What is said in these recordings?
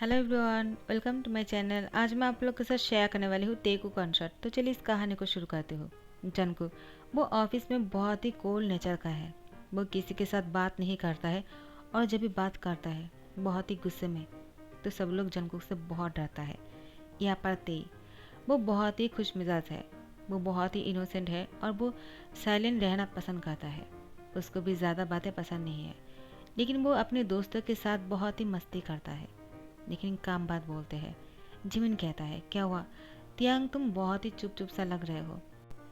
Hello everyone, welcome to my channel. आज मैं आप लोग के साथ शेयर करने वाली हूँ तेकू कॉन्सर्ट। तो चलिए इस कहानी को शुरू करते हो। जंकु वो ऑफिस में बहुत ही कोल्ड नेचर का है। वो किसी के साथ बात नहीं करता है और जब भी बात करता है बहुत ही गुस्से में। तो सब लोग जंकु से बहुत डरता है। यहाँ पर तेई वो बहुत ही खुश मिजाज है। वो बहुत ही इनोसेंट है और वो साइलेंट रहना पसंद करता है। उसको भी ज़्यादा बातें पसंद नहीं है, लेकिन वो अपने दोस्तों के साथ बहुत ही मस्ती करता है, लेकिन काम बात बोलते हैं। जिमिन कहता है, क्या हुआ तियांग, तुम बहुत ही चुप चुप सा लग रहे हो।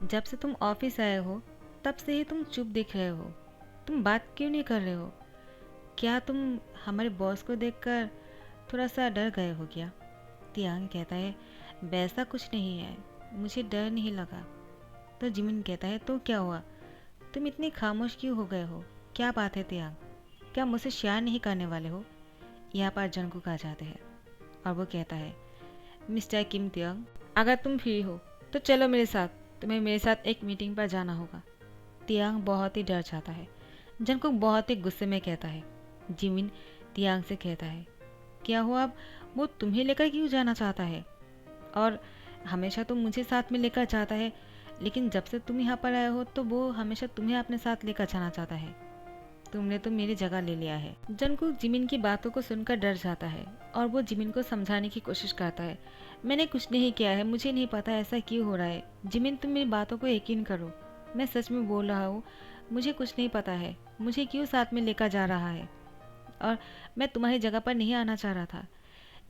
जब से तुम ऑफिस आए हो तब से ही तुम चुप दिख रहे हो। तुम बात क्यों नहीं कर रहे हो? क्या तुम हमारे बॉस को देखकर थोड़ा सा डर गए हो क्या? तियांग कहता है, वैसा कुछ नहीं है, मुझे डर नहीं लगा। तो जिमिन कहता है, तो क्या हुआ? तुम इतनी खामोश क्यों हो गए हो? क्या बात है तियांग? क्या मुझसे शेयर नहीं करने वाले हो? यहाँ पर जंगकुक आ जाते हैं और वो कहता है, मिस्टर किम तियांग, अगर तुम फ्री हो तो चलो मेरे साथ। तुम्हें मेरे साथ एक मीटिंग पर जाना होगा। तियांग बहुत ही डर जाता है। जंगकुक बहुत ही गुस्से में कहता है। जिमिन तियांग से कहता है, क्या हुआ अब? वो तुम्हें लेकर क्यों जाना चाहता है? और हमेशा तो मुझे साथ में लेकर जाता है, लेकिन जब से तुम यहाँ पर आए हो तो वो हमेशा तुम्हें अपने साथ लेकर जाना चाहता है। तुमने तो मेरी जगह ले लिया है। जंगकुक जिमिन की बातों को सुनकर डर जाता है और वो जिमिन को समझाने की कोशिश करता है। मैंने कुछ नहीं किया है, मुझे नहीं पता ऐसा क्यों हो रहा है। जिमिन, तुम मेरी बातों को यकीन करो, मैं सच में बोल रहा हूँ। मुझे कुछ नहीं पता है, मुझे क्यों साथ में लेकर जा रहा है, और मैं तुम्हारी जगह पर नहीं आना चाह रहा था।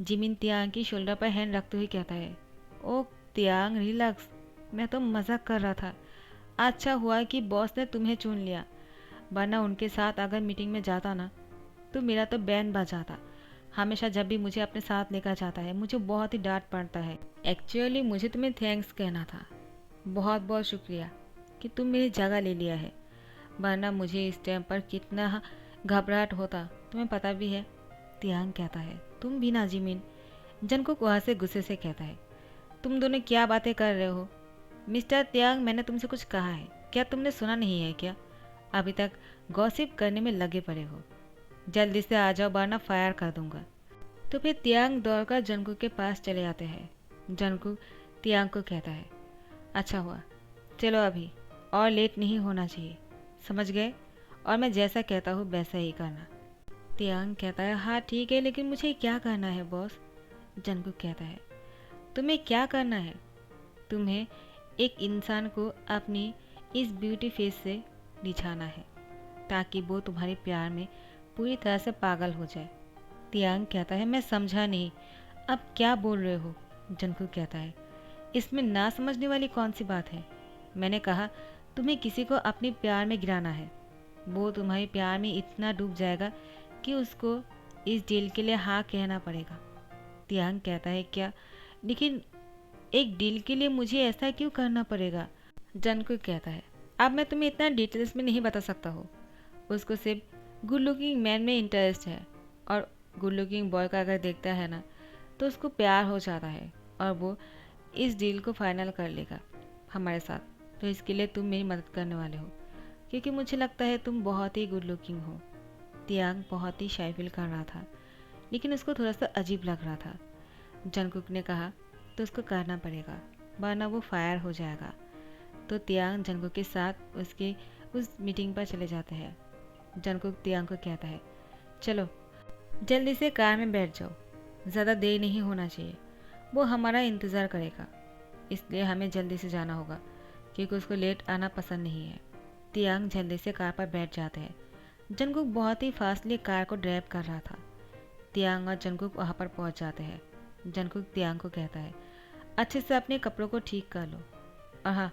जिमिन तियांग की शोल्डर पर हैंड रखते हुए कहता है, ओ तियांग रिलैक्स, मैं तो मजाक कर रहा था। अच्छा हुआ कि बॉस ने तुम्हें चुन लिया, वरना उनके साथ अगर मीटिंग में जाता ना तो मेरा तो बैंड बजाता। हमेशा जब भी मुझे अपने साथ लेकर जाता है मुझे बहुत ही डांट पड़ता है। एक्चुअली मुझे तुम्हें थैंक्स कहना था, बहुत बहुत शुक्रिया कि तुम मेरी जगह ले लिया है, वरना मुझे इस टाइम पर कितना घबराहट होता तुम्हें पता भी है। तियांग कहता है, तुम भी ना जिमिन। जन को वहाँ से गुस्से से कहता है, तुम दोनों क्या बातें कर रहे हो? मिस्टर तियांग, मैंने तुमसे कुछ कहा है, क्या तुमने सुना नहीं है क्या? अभी तक गॉसिप करने में लगे पड़े हो। जल्दी से आ जाओ वरना फायर कर दूंगा। तो फिर तियांग दौड़कर जंगकुक के पास चले आते हैं। जंगकुक तियांग को कहता है, अच्छा हुआ, चलो अभी, और लेट नहीं होना चाहिए, समझ गए? और मैं जैसा कहता हूँ वैसा ही करना। तियांग कहता है, हाँ ठीक है, लेकिन मुझे क्या करना है बॉस? जंगकुक कहता है, तुम्हें क्या करना है? तुम्हें एक इंसान को अपनी इस ब्यूटी फेस से रिझाना है, ताकि वो तुम्हारे प्यार में पूरी तरह से पागल हो जाए। तियांग कहता है, मैं समझा नहीं, अब क्या बोल रहे हो? जंगकुक कहता है, इसमें ना समझने वाली कौन सी बात है? मैंने कहा तुम्हें किसी को अपने प्यार में गिराना है, वो तुम्हारे प्यार में इतना डूब जाएगा कि उसको इस डील के लिए हाँ कहना पड़ेगा। तियांग कहता है, क्या? लेकिन एक डील के लिए मुझे ऐसा क्यों करना पड़ेगा? जंगकुक कहता है, अब मैं तुम्हें इतना डिटेल्स में नहीं बता सकता हूँ। उसको सिर्फ गुड लुकिंग मैन में इंटरेस्ट है, और गुड लुकिंग बॉय का अगर देखता है ना तो उसको प्यार हो जाता है और वो इस डील को फाइनल कर लेगा हमारे साथ। तो इसके लिए तुम मेरी मदद करने वाले हो, क्योंकि मुझे लगता है तुम बहुत ही गुड लुकिंग हो। तियांग बहुत ही शाय फील कर रहा था, लेकिन उसको थोड़ा सा अजीब लग रहा था। जंगकुक ने कहा, तो उसको करना पड़ेगा, वरना वो फायर हो जाएगा। तो तियांग जंगकुक के साथ उसके उस मीटिंग पर चले जाते हैं। जंगकुक तियांग को कहता है, चलो जल्दी से कार में बैठ जाओ, ज़्यादा देर नहीं होना चाहिए, वो हमारा इंतज़ार करेगा, इसलिए हमें जल्दी से जाना होगा, क्योंकि उसको लेट आना पसंद नहीं है। तियांग जल्दी से कार पर बैठ जाते हैं। जंगकुक बहुत ही फास्टली कार को ड्राइव कर रहा था। तियांग और जंगकुक वहाँ पर पहुँच जाते हैं। जंगकुक तियांग को कहता है, अच्छे से अपने कपड़ों को ठीक कर लो, और हाँ,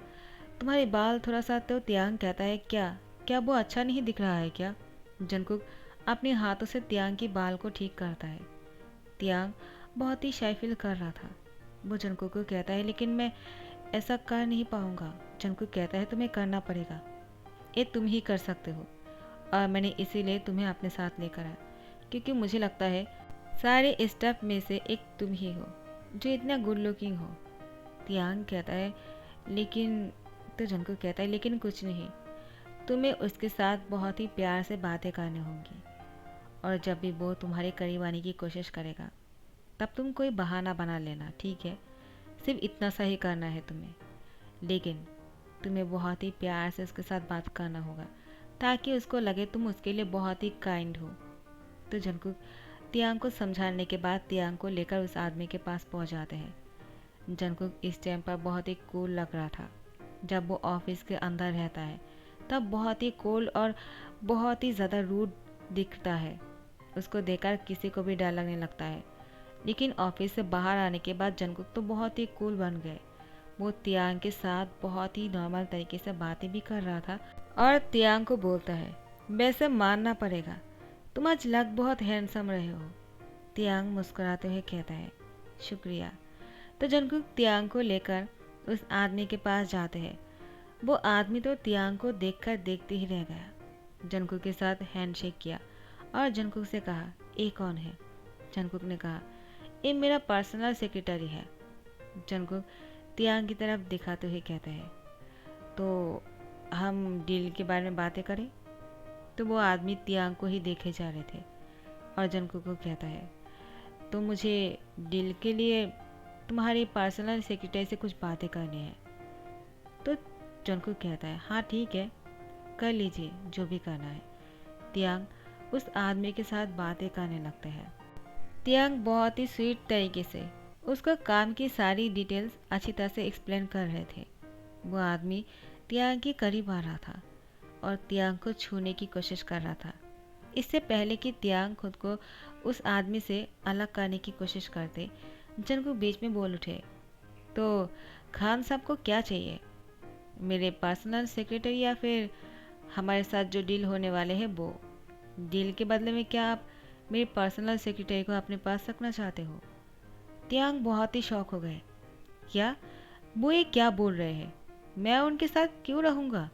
तुम्हारे बाल थोड़ा सा। तो तियांग कहता है, क्या क्या वो अच्छा नहीं दिख रहा है क्या? जंगकुक अपने हाथों से तियांग की बाल को ठीक करता है। तियांग बहुत ही शाय फील कर रहा था। वो जंगकुक को कहता है, लेकिन मैं ऐसा कर नहीं पाऊंगा। जंगकुक कहता है, तुम्हें करना पड़ेगा, ये तुम ही कर सकते हो, और मैंने इसीलिए तुम्हें अपने साथ लेकर आया, क्योंकि मुझे लगता है सारे स्टाफ में से एक तुम ही हो जो इतना गुड लुकिंग हो। तियांग कहता है, लेकिन तो जंगकुक कहता है, लेकिन कुछ नहीं, तुम्हें उसके साथ बहुत ही प्यार से बातें करनी होंगी, और जब भी वो तुम्हारे करीब आने की कोशिश करेगा तब तुम कोई बहाना बना लेना, ठीक है? सिर्फ इतना सा ही करना है तुम्हें, लेकिन तुम्हें बहुत ही प्यार से उसके साथ बात करना होगा ताकि उसको लगे तुम उसके लिए बहुत ही काइंड हो। तो जंगकुक तियांग को समझाने के बाद तियांग को लेकर उस आदमी के पास पहुंच जाते हैं। जंगकुक इस टाइम पर बहुत ही कूल लग रहा था। जब वो ऑफिस के अंदर रहता है तब बहुत ही कूल और बहुत ही ज़्यादा रूड दिखता है। उसको देखकर किसी को भी डर लगने लगता है। लेकिन ऑफिस से बाहर आने के बाद जंगकुक तो बहुत ही कूल बन गए। वो तियांग के साथ बहुत ही नॉर्मल तरीके से बातें भी कर रहा था और तियांग को बोलता है, वैसे मानना पड़ेगा तुम आज लग बहुत हैंडसम रहे हो। तियांग मुस्कुराते हुए कहता है, शुक्रिया। तो जंगकुक तियांग को लेकर उस आदमी के पास जाते हैं। वो आदमी तो तियांग को देखकर देखते ही रह गया। जंगकुक के साथ हैंडशेक किया और जंगकुक से कहा, ये कौन है? जंगकुक ने कहा, ये मेरा पर्सनल सेक्रेटरी है। जंगकुक तियांग की तरफ दिखाते हुए कहता है, तो हम डील के बारे में बातें करें? तो वो आदमी तियांग को ही देखे जा रहे थे और जंगकुक को कहता है, तो मुझे डील के लिए तुम्हारी पर्सनल सेक्रेटरी से कुछ बातें करनी है। तो जंगकुक कहता है, हाँ ठीक है, कर लीजिए जो भी करना है। तियांग उस आदमी के साथ बातें करने लगते हैं। तियांग बहुत ही स्वीट तरीके से उसका काम की सारी डिटेल्स अच्छी तरह से एक्सप्लेन कर रहे थे। वो आदमी तियांग के करीब आ रहा था और तियांग को छूने की कोशिश कर रहा था। इससे पहले कि तियांग खुद को उस आदमी से अलग करने की कोशिश करते, जंगकुक बीच में बोल उठे, तो खान साहब को क्या चाहिए? मेरे पर्सनल सेक्रेटरी या फिर हमारे साथ जो डील होने वाले हैं वो? डील के बदले में क्या आप मेरे पर्सनल सेक्रेटरी को अपने पास रखना चाहते हो? तियांग बहुत ही शौक हो गए। क्या वो ये क्या बोल रहे हैं? मैं उनके साथ क्यों रहूँगा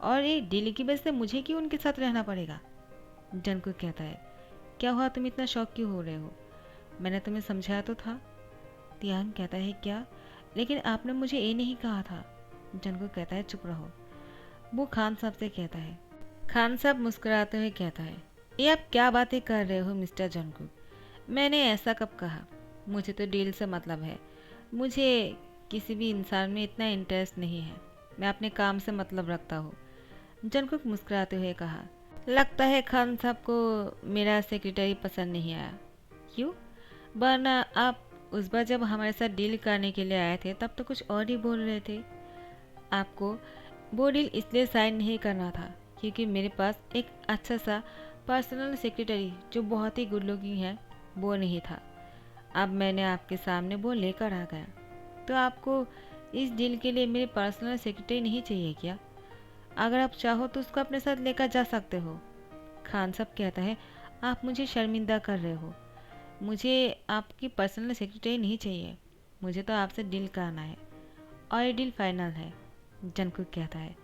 और ये डील की वजह से मुझे क्यों उनके साथ रहना पड़ेगा? जंगकुक कहता है, क्या हुआ, तुम इतना शौक क्यों हो रहे हो? मैंने तुम्हें समझाया तो था। तियांग कहता है, क्या? लेकिन आपने मुझे ये नहीं कहा था। जंगकुक कहता है, चुप रहो। वो खान साहब से कहता है। खान साहब मुस्कुराते हुए कहता है, ये आप क्या बातें कर रहे हो मिस्टर जंगकुक? मैंने ऐसा कब कहा? मुझे तो डील से मतलब है। मुझे किसी भी इंसान में इतना इंटरेस्ट नहीं है। मैं अपने काम से मतलब रखता हूँ। जंगकुक मुस्कुराते हुए कहा, लगता है खान साहब को मेरा सेक्रेटरी पसंद नहीं आया। क्यों? वरना आप उस बार जब हमारे साथ डील करने के लिए आए थे तब तो कुछ और ही बोल रहे थे। आपको वो डील इसलिए साइन नहीं करना था क्योंकि मेरे पास एक अच्छा सा पर्सनल सेक्रेटरी जो बहुत ही गुड लुकिंग है वो नहीं था। अब मैंने आपके सामने वो लेकर आ गया। तो आपको इस डील के लिए मेरे पर्सनल सेक्रेटरी नहीं चाहिए क्या? अगर आप चाहो तो उसको अपने साथ लेकर जा सकते हो। खान साहब कहता है, आप मुझे शर्मिंदा कर रहे हो। मुझे आपकी पर्सनल सेक्रेटरी नहीं चाहिए। मुझे तो आपसे डील करना है और ये डील फाइनल है। जंगकुक कहता है,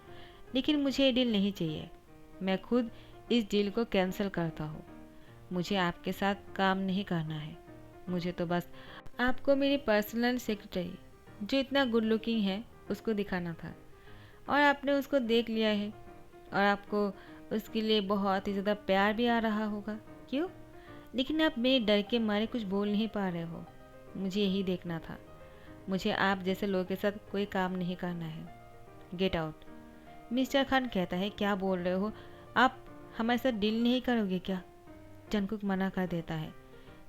लेकिन मुझे ये डील नहीं चाहिए। मैं खुद इस डील को कैंसिल करता हूँ। मुझे आपके साथ काम नहीं करना है। मुझे तो बस आपको मेरी पर्सनल सेक्रेटरी जो इतना गुड लुकिंग है उसको दिखाना था और आपने उसको देख लिया है और आपको उसके लिए बहुत ही ज़्यादा प्यार भी आ रहा होगा। क्यों? लेकिन आप मेरे डर के मारे कुछ बोल नहीं पा रहे हो। मुझे यही देखना था। मुझे आप जैसे लोगों के साथ कोई काम नहीं करना है। Get out. मिस्टर खान कहता है, क्या बोल रहे हो? आप हमारे साथ डील नहीं करोगे क्या? जंगकुक मना कर देता है।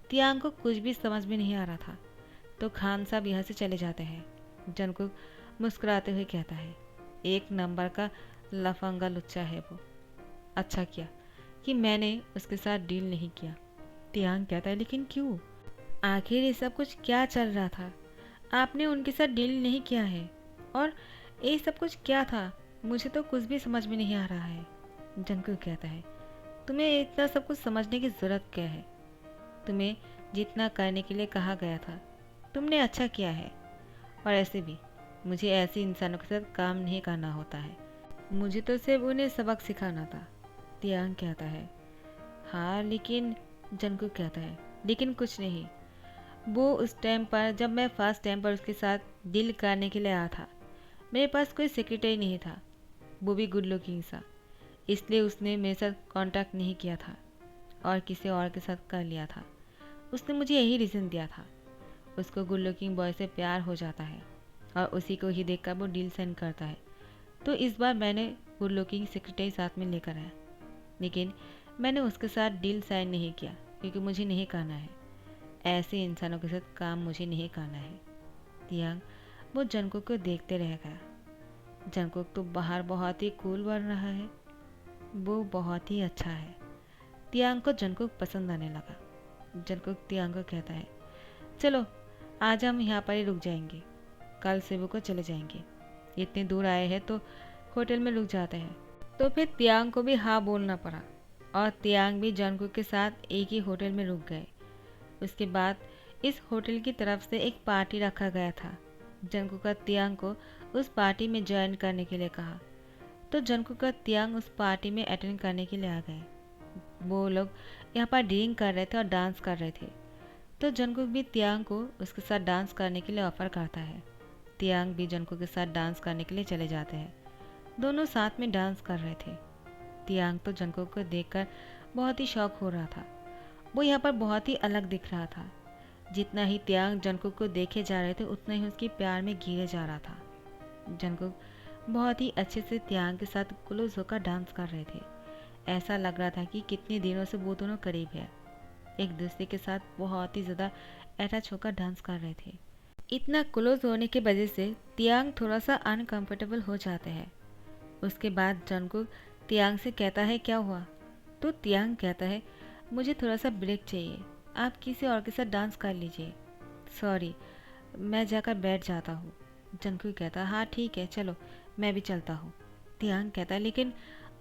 तियांग को कुछ भी समझ में नहीं आ रहा था तो खान साहब यहाँ से चले जाते हैं। जंगकुक मुस्कुराते हुए कहता है, एक नंबर का लफंगा लुच्चा है वो। अच्छा किया कि मैंने उसके साथ डील नहीं किया। तियांग कहता है, लेकिन क्यों? आखिर ये सब कुछ क्या चल रहा था? आपने उनके साथ डील नहीं किया है और ये सब कुछ क्या था? मुझे तो कुछ भी समझ में नहीं आ रहा है। जंगकुक कहता है, तुम्हें इतना सब कुछ समझने की ज़रूरत क्या है? तुम्हें जितना करने के लिए कहा गया था तुमने अच्छा किया है। और ऐसे भी मुझे ऐसे इंसानों के साथ काम नहीं करना होता है। मुझे तो सिर्फ उन्हें सबक सिखाना था। तियांग कहता है, हाँ लेकिन। जंगकुक कहता है, लेकिन कुछ नहीं। वो उस टाइम पर जब मैं फर्स्ट टाइम पर उसके साथ डील करने के लिए आया था मेरे पास कोई सेक्रेटरी नहीं था, वो भी गुड लुकिंग सा। इसलिए उसने मेरे साथ कांटेक्ट नहीं किया था और किसी और के साथ कर लिया था। उसने मुझे यही रीज़न दिया था। उसको गुड लुकिंग बॉय से प्यार हो जाता है और उसी को ही देखकर वो डील साइन करता है। तो इस बार मैंने गुड लुकिंग सेक्रेटरी साथ में लेकर आया, लेकिन मैंने उसके साथ डील साइन नहीं किया क्योंकि मुझे नहीं करना है। ऐसे इंसानों के साथ काम मुझे नहीं करना है। तियांग वो जंगकुक को देखते रह गया। जंगकुक तो बाहर बहुत ही कूल बन रहा है, वो बहुत ही अच्छा है। तियांग को जंगकुक पसंद आने लगा। जंगकुक तियांग को कहता है, चलो आज हम यहाँ पर ही रुक जाएंगे, कल सेबू को चले जाएंगे। इतनी दूर आए हैं तो होटल में रुक जाते हैं। तो फिर तियांग को भी हाँ बोलना पड़ा और तियांग भी जंगकुक के साथ एक ही होटल में रुक गए। उसके बाद इस होटल की तरफ से एक पार्टी रखा गया था। जंगकुक का तियांग को उस पार्टी में ज्वाइन करने के लिए कहा, तो जंगकुक का तियांग उस पार्टी में अटेंड करने के लिए आ गए। वो लोग यहाँ पर ड्रिंक कर रहे थे और डांस कर रहे थे। तो जंगकुक भी तियांग को उसके साथ डांस करने के लिए ऑफर करता है। तियांग भी जंगकुक के साथ डांस करने के लिए चले जाते हैं। दोनों साथ में डांस कर रहे थे। तियांग तो जंगकुक को देखकर बहुत ही शौक हो रहा था। वो यहाँ पर बहुत ही अलग दिख रहा था। जितना ही तियांग जंगकुक को देखे जा रहे थे उतना ही उसके प्यार में घिरे जा रहा था। जंगकुक बहुत ही अच्छे से तियांग के साथ क्लोज होकर डांस कर रहे थे। ऐसा लग रहा था कि कितने दिनों से वो दोनों करीब है, एक दूसरे के साथ बहुत ही ज़्यादा अटैच होकर डांस कर रहे थे। इतना क्लोज होने की वजह से तियांग थोड़ा सा अनकंफर्टेबल हो जाते हैं। उसके बाद जंगकुक तियांग से कहता है, क्या हुआ? तो तियांग कहता है, मुझे थोड़ा सा ब्रेक चाहिए, आप किसी और के साथ डांस कर लीजिए। सॉरी, मैं जाकर बैठ जाता हूँ। जंगकुक कहता है, हाँ ठीक है, चलो मैं भी चलता हूँ। तियांग कहता है, लेकिन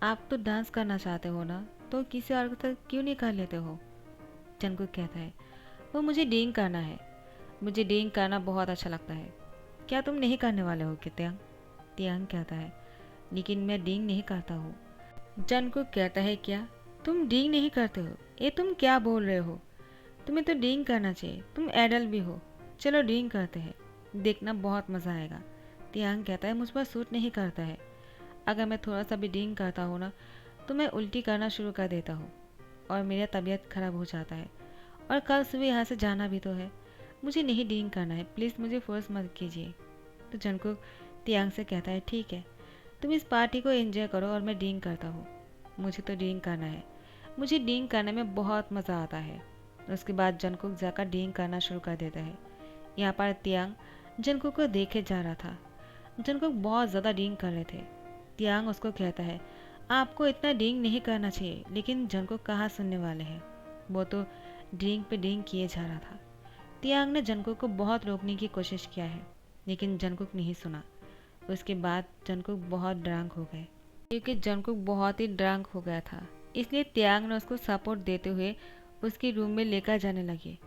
आप तो डांस करना चाहते हो ना, तो किसी और के साथ क्यों नहीं कर लेते हो? जंगकुक कहता है, वो मुझे ड्रिंक करना है, मुझे ड्रिंक करना बहुत अच्छा लगता है। क्या तुम नहीं करने वाले हो क्या तियांग? तियांग कहता है, लेकिन मैं ड्रिंक नहीं करता हूँ। जंगकुक कहता है, क्या तुम ड्रिंक नहीं करते हो? ये तुम क्या बोल रहे हो? तुम्हें तो ड्रिंक करना चाहिए, तुम एडल्ट भी हो। चलो ड्रिंक करते हैं, देखना बहुत मज़ा आएगा। तियांग कहता है, मुझ पर सूट नहीं करता है। अगर मैं थोड़ा सा भी ड्रिंक करता हूँ ना तो मैं उल्टी करना शुरू कर देता हूँ और मेरा तबीयत खराब हो जाता है, और कल सुबह यहाँ से जाना भी तो है। मुझे नहीं ड्रिंक करना है, प्लीज़ मुझे फोर्स मत कीजिए। तो जंगकुक तियांग से कहता है, ठीक है, तुम इस पार्टी को एंजॉय करो और मैं ड्रिंक करता हूँ। मुझे तो ड्रिंक करना है, मुझे ड्रिंक करने में बहुत मज़ा आता है। उसके बाद जंगकुक जाकर ड्रिंक करना शुरू कर देता है। यहाँ पर तियांग जंगकुक को देखे जा रहा था। जंगकुक बहुत ज़्यादा ड्रिंक कर रहे थे। तियांग उसको कहता है, आपको इतना ड्रिंक नहीं करना चाहिए, लेकिन जंगकुक कहाँ सुनने वाले हैं। वो तो ड्रिंक पे ड्रिंक किए जा रहा था। तियांग ने जंगकुक को बहुत रोकने की कोशिश किया है, लेकिन जंगकुक नहीं सुना। उसके बाद जंगकुक बहुत ड्रंक हो गए। क्योंकि जंगकुक बहुत ही ड्रंक हो गया था, इसलिए तियांग ने उसको सपोर्ट देते हुए उसके रूम में लेकर जाने लगे।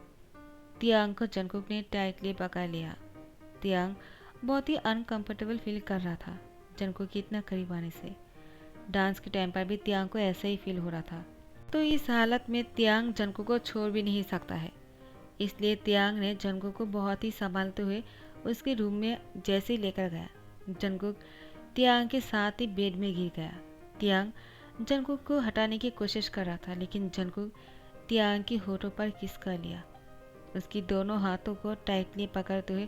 तियांग को जंगकुक ने टाइटली पकड़ लिया। तियांग बहुत ही अनकंफर्टेबल फील कर रहा था जंगकुक के इतना करीब आने से। डांस के टाइम पर भी तियांग को ऐसा ही फील हो रहा था। तो इस हालत में तियांग जंगकुक को छोड़ भी नहीं सकता है, इसलिए तियांग ने जंगकुक को बहुत ही संभालते हुए उसके रूम में जैसे ही लेकर गया। जंगकुक तियांग के साथ ही बेड में गिर गया। तियांग जंगकुक को हटाने की कोशिश कर रहा था, लेकिन जंगकुक तियांग की होठों पर किस कर लिया। उसकी दोनों हाथों को टाइटली पकड़ते हुए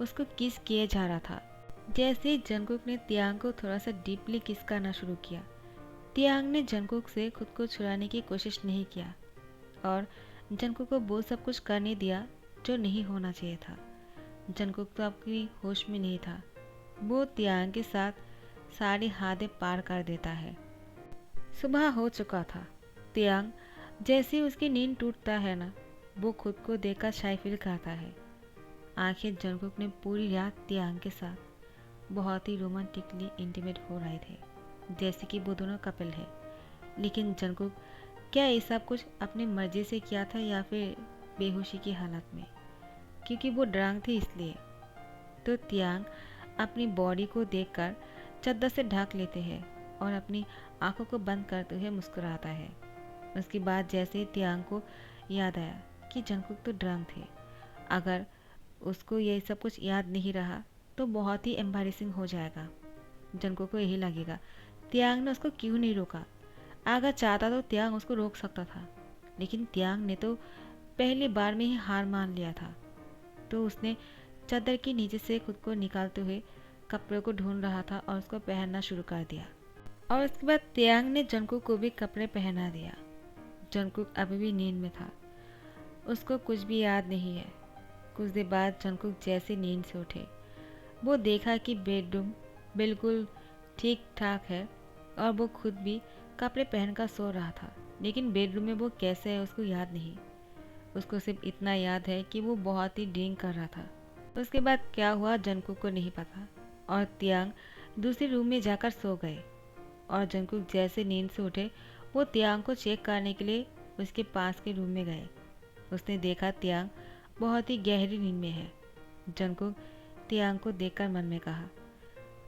उसको किस किए जा रहा था। जैसे ही जंगकुक ने तियांग को थोड़ा सा डीपली किस करना शुरू किया, तियांग ने जंगकुक से खुद को छुड़ाने की कोशिश नहीं किया और जंगकुक को वो सब कुछ करने दिया जो नहीं होना चाहिए था। जंगकुक तो अपनी होश में नहीं था। वो तियांग के साथ सारी हदें पार कर देता है। सुबह हो चुका था। तियांग जैसे ही उसकी नींद टूटता है ना, वो खुद को देखकर शाय फील करता है। आखिर जंगकुक ने पूरी रात तियांग के साथ बहुत ही रोमांटिकली इंटीमेट हो रहे थे, जैसे कि वो दोनों कपल है। लेकिन जंगकुक क्या ये सब कुछ अपनी मर्जी से किया था या फिर बेहोशी की हालत में, क्योंकि वो ड्रंक थे इसलिए। तो तियांग अपनी बॉडी को देखकर चद्दर से ढक लेते हैं और अपनी आंखों को बंद करते हुए मुस्कुराता है। उसके बाद जैसे ही तियांग को याद आया कि जंगकुक तो ड्रंक थे, अगर उसको ये सब कुछ याद नहीं रहा तो बहुत ही एम्बैरेसिंग हो जाएगा। जंगकुक को यही लगेगा तियांग ने उसको क्यों नहीं रोका। अगर चाहता तो तियांग उसको रोक सकता था, लेकिन तियांग ने तो पहली बार में ही हार मान लिया था। तो उसने चादर के नीचे से खुद को निकालते हुए कपड़ों को ढूंढ रहा था और उसको पहनना शुरू कर दिया। और उसके बाद तियांग ने जंगकुक को भी कपड़े पहना दिया। जंगकुक अभी भी नींद में था, उसको कुछ भी याद नहीं है। कुछ देर बाद जंगकुक जैसे नींद से उठे, वो देखा कि बेडरूम बिल्कुल ठीक ठाक है और वो खुद भी कपड़े पहनकर सो रहा था। लेकिन बेडरूम में वो कैसे है उसको याद नहीं। उसको सिर्फ इतना याद है कि वो बहुत ही ड्रिंक कर रहा था। उसके बाद क्या हुआ जंगकुक को नहीं पता और तियांग दूसरे रूम में जाकर सो गए। और जंगकुक जैसे नींद से उठे, वो तियांग को चेक करने के लिए उसके पास के रूम में गए। उसने देखा तियांग बहुत ही गहरी नींद में है। जंगकुक तियांग को देखकर मन में कहा,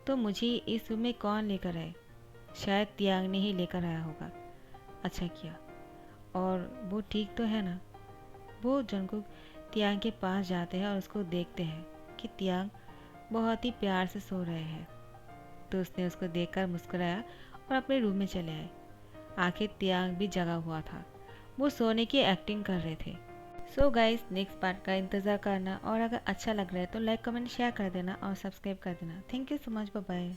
तो मुझे इस रूम में कौन लेकर आए? शायद तियांग ने ही लेकर आया होगा। अच्छा किया। और वो ठीक तो है ना? वो जंगकुक तियांग के पास जाते हैं और उसको देखते हैं कि तियांग बहुत ही प्यार से सो रहे हैं। तो उसने उसको देखकर मुस्कुराया और अपने रूम में चले आए। आखिर तियांग भी जगा हुआ था, वो सोने की एक्टिंग कर रहे थे। सो गाइस, नेक्स्ट पार्ट का इंतज़ार करना और अगर अच्छा लग रहा है तो लाइक कमेंट शेयर कर देना और सब्सक्राइब कर देना। Thank you so much, bye bye.